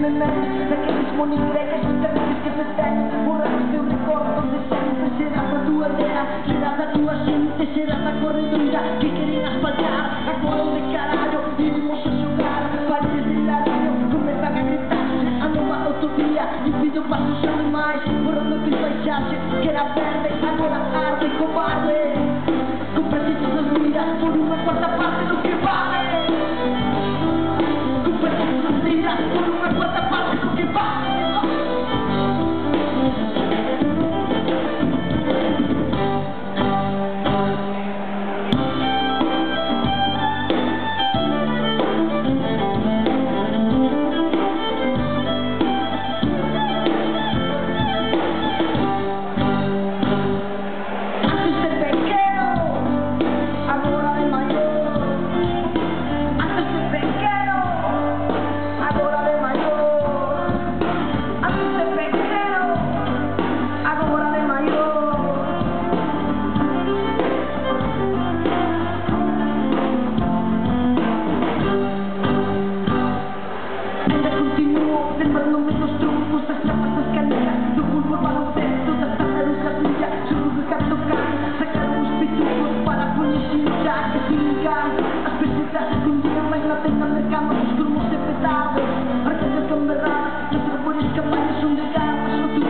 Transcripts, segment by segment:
de menos daquele disponível que as cabeças que pretendem borrar o teu recordo onde sempre será para a tua aldea, será da tua gente, será da corredora que queriam espalhar agora onde caralho vivimos a xogar paredes de ladrillo comezan a gritarse a nova autovía e o vídeo paso xa demais borrando aquel paisaxe que era verde agora arde cobarde compraste todas as vidas por unha cuarta parte do que vale compraste todas as vidas por unha cuarta parte do que vale. Lembrando-me dos trucos, das chapas, das canicas do fulgor baloncesto, das tartarugas ninja xurros que tocar, sacaron os pitufos para poñerse no chat e brincar as pesetas se escondían máis na tenda mercamos os grumos e petardos as redes gamberradas, os arbores campañas onde garras o tu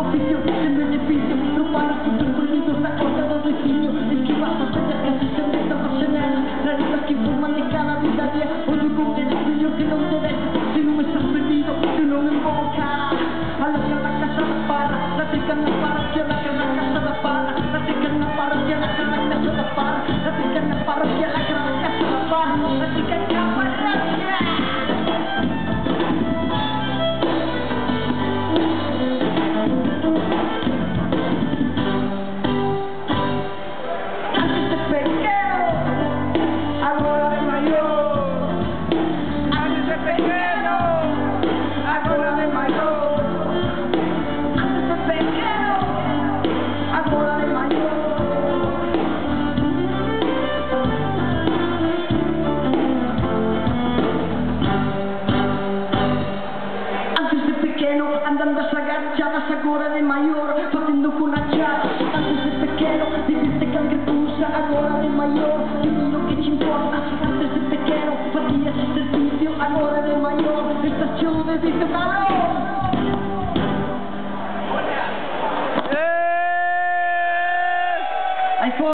oficio, sen beneficio roubar os frutos prohibidos na costa do veciño esquivar as vellas que se sentan as janelas raritas que informan de cada vida día ollo con el brillo que non te deja se non estás perdido que non embocas a la casa da parra la trica na parroquia la casa da parra la trica na parroquia la casa da parra la trica na parroquia la casa da parra la trica na parroquia. Antes de pequeno agora de maior antes de pequeno agora de maior antes de pequeno agora de maior antes de pequeno andando as agachadas agora de maior facendo con achadas antes de pequeno diciste calquer cousa agora de maior vivir o que te importa antes de pequeno facías exercicio agora de maior estás cheo de vicio calor.